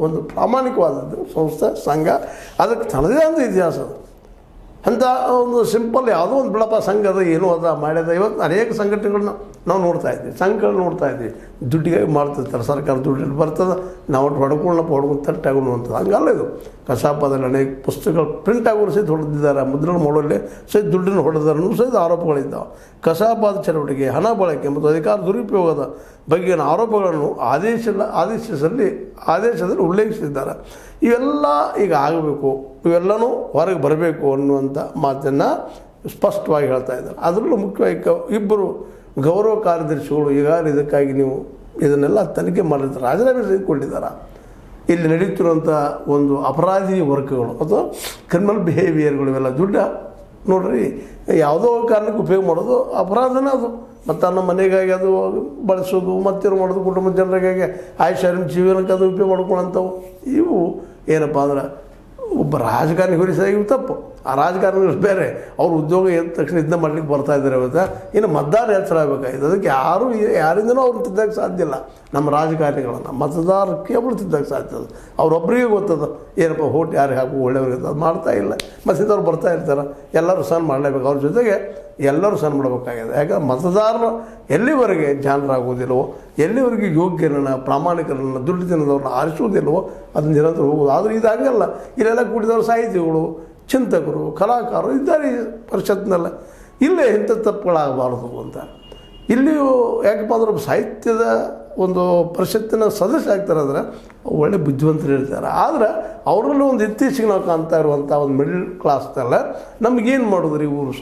ಒಂದು ಪ್ರಾಮಾಣಿಕವಾದದ್ದು ಸಂಸ್ಥೆ ಸಂಘ, ಅದಕ್ಕೆ ತನ್ನದೇ ಆದ ಇತಿಹಾಸ ಅದು. ಅಂಥ ಒಂದು ಸಿಂಪಲ್ ಯಾವುದೋ ಒಂದು ಬಿಡಪ್ಪ ಸಂಘದ ಏನೋ ಅದ ಮಾಡ್ಯದ. ಇವತ್ತು ಅನೇಕ ಸಂಘಟನೆಗಳನ್ನ ನಾವು ನೋಡ್ತಾ ಇದ್ವಿ, ಸಂಘಗಳು ನೋಡ್ತಾ ಇದ್ವಿ, ದುಡ್ಡಿಗಾಗಿ ಮಾಡ್ತಿರ್ತಾರೆ. ಸರ್ಕಾರ ದುಡ್ಡು ಬರ್ತದೆ, ನಾವು ಹೊಡ್ಕೊಂಡು ತಟ್ಟಾಗೋಣ ಅಂತದ್ದು. ಹಂಗಲ್ಲ ಇದು. ಕಸಾಪದಲ್ಲಿ ಅನೇಕ ಪುಸ್ತಕಗಳು ಪ್ರಿಂಟ್ ಆಗೋರು ಸಹಿತ ಹೊಡೆದಿದ್ದಾರೆ, ಮುದ್ರಣ ಮಾಡೋಲ್ಲಿ ಸಹಿತ ದುಡ್ಡನ್ನು ಹೊಡೆದಾರನ್ನೂ ಸಹಿತ ಆರೋಪಗಳಿದ್ದಾವೆ. ಕಸಾಪಾದ ಚಟುವಟಿಕೆ, ಹಣ ಬಳಕೆ ಮತ್ತು ಅಧಿಕಾರ ದುರುಪಯೋಗದ ಬಗೆಗಿನ ಆರೋಪಗಳನ್ನು ಆದೇಶದಲ್ಲಿ ಉಲ್ಲೇಖಿಸಿದ್ದಾರೆ. ಇವೆಲ್ಲ ಈಗ ಆಗಬೇಕು, ಇವೆಲ್ಲನೂ ಹೊರಗೆ ಬರಬೇಕು ಅನ್ನುವಂಥ ಮಾತನ್ನು ಸ್ಪಷ್ಟವಾಗಿ ಹೇಳ್ತಾ ಇದ್ದಾರೆ. ಅದರಲ್ಲೂ ಮುಖ್ಯವಾಗಿ ಇಬ್ಬರು ಗೌರವ ಕಾರ್ಯದರ್ಶಿಗಳು ಈಗಾಗಲೇ ಇದಕ್ಕಾಗಿ ನೀವು ಇದನ್ನೆಲ್ಲ ತನಿಖೆ ಮಾಡಿರ್ತಾರೆ, ರಾಜೀನಾಮೆ ತೆಗೆದುಕೊಂಡಿದ್ದಾರೆ. ಇಲ್ಲಿ ನಡೀತಿರುವಂಥ ಒಂದು ಅಪರಾಧಿ ವರ್ಗಗಳು ಅಥವಾ ಕ್ರಿಮಿನಲ್ ಬಿಹೇವಿಯರ್ಗಳು ಇವೆಲ್ಲ ದುಡ್ಡು ನೋಡ್ರಿ, ಯಾವುದೋ ಕಾರಣಕ್ಕೆ ಉಪಯೋಗ ಮಾಡೋದು ಅಪರಾಧನೇ ಅದು. ಮತ್ತು ತನ್ನ ಮನೆಗಾಗಿ ಅದು ಬಳಸೋದು, ಮತ್ತೇನು ಮಾಡೋದು, ಕುಟುಂಬದ ಜನರಿಗಾಗಿ ಆಯುಷ್ಯನ ಜೀವನಕ್ಕೆ ಅದು ಉಪಯೋಗ ಮಾಡ್ಕೊಳ್ಳೋಂಥವು ಇವು ಏನಪ್ಪ ಅಂದ್ರೆ ಒಬ್ಬ ರಾಜಕಾರಣಿ ಹೊರಿಸಾಗಿ ತಪ್ಪು. ಆ ರಾಜಕಾರಣಿಗಳು ಬೇರೆ, ಅವ್ರ ಉದ್ಯೋಗ ಎದ್ದ ತಕ್ಷಣ ಇದನ್ನ ಮಾಡ್ಲಿಕ್ಕೆ ಬರ್ತಾಯಿದ್ದಾರೆ. ಇವತ್ತು ಇನ್ನು ಮತದಾರ ಎಚ್ಚರ ಆಗಬೇಕಾಗಿದೆ. ಅದಕ್ಕೆ ಯಾರಿಂದನೂ ಅವ್ರು ತಿದ್ದಕ್ಕೆ ಸಾಧ್ಯ ಇಲ್ಲ. ನಮ್ಮ ರಾಜಕಾರಣಿಗಳನ್ನು ಮತದಾರಕ್ಕೆ ಒಬ್ಬರು ತಿದ್ದಕ್ಕೆ ಸಾಧ್ಯ ಅದು. ಅವ್ರೊಬ್ಬರಿಗೆ ಗೊತ್ತದ ಏನಪ್ಪ ಹೋಟ್ ಯಾರಿಗೆ ಹಾಕೋ ಒಳ್ಳೆಯವ್ರಿಗೆ ಅದು ಮಾಡ್ತಾ ಇಲ್ಲ. ಮತ್ತಿದ್ದವ್ರು ಬರ್ತಾ ಇರ್ತಾರೆ, ಎಲ್ಲರೂ ಸಣ್ಣ ಮಾಡಲೇಬೇಕು. ಅವ್ರ ಜೊತೆಗೆ ಎಲ್ಲರೂ ಸಣ್ಣ ಮಾಡಬೇಕಾಗಿದೆ. ಯಾಕಂದ್ರೆ ಮತದಾರರು ಎಲ್ಲಿವರೆಗೆ ಜಾಣರಾಗೋದಿಲ್ಲವೋ, ಎಲ್ಲಿವರೆಗೆ ಯೋಗ್ಯರನ್ನು ಪ್ರಾಮಾಣಿಕರನ್ನು ದುಡ್ಡು ತಿನ್ನೋದವ್ರನ್ನ ಆರಿಸುವುದಿಲ್ಲವೋ ಅದನ್ನ ನಿರಂತರ ಹೋಗೋದು. ಆದರೆ ಇದು ಹಂಗಲ್ಲ. ಇಲ್ಲೆಲ್ಲ ಕೂಡಿದವರು ಸಾಹಿತಿಗಳು, ಚಿಂತಕರು, ಕಲಾಕಾರರು ಇದ್ದಾರೆ ಈ ಪರಿಷತ್ನೆಲ್ಲ. ಇಲ್ಲೇ ಇಂಥ ತಪ್ಪುಗಳಾಗಬಾರ್ದು ಅಂತ ಇಲ್ಲಿಯೂ ಯಾಕಪ್ಪ ಅಂದ್ರೆ ಸಾಹಿತ್ಯದ ಒಂದು ಪರಿಷತ್ತಿನ ಸದಸ್ಯ ಆಗ್ತಾರೆ ಅಂದರೆ ಒಳ್ಳೆ ಬುದ್ಧಿವಂತರು ಇರ್ತಾರೆ. ಆದರೆ ಅವರಲ್ಲೂ ಒಂದು ಇತ್ತೀಚೆಗೆ ನಾವು ಕಾಣ್ತಾ ಇರುವಂಥ ಒಂದು ಮಿಡಲ್ ಕ್ಲಾಸ್ನೆಲ್ಲ ನಮಗೇನು ಮಾಡೋದು ರೀ ಊರು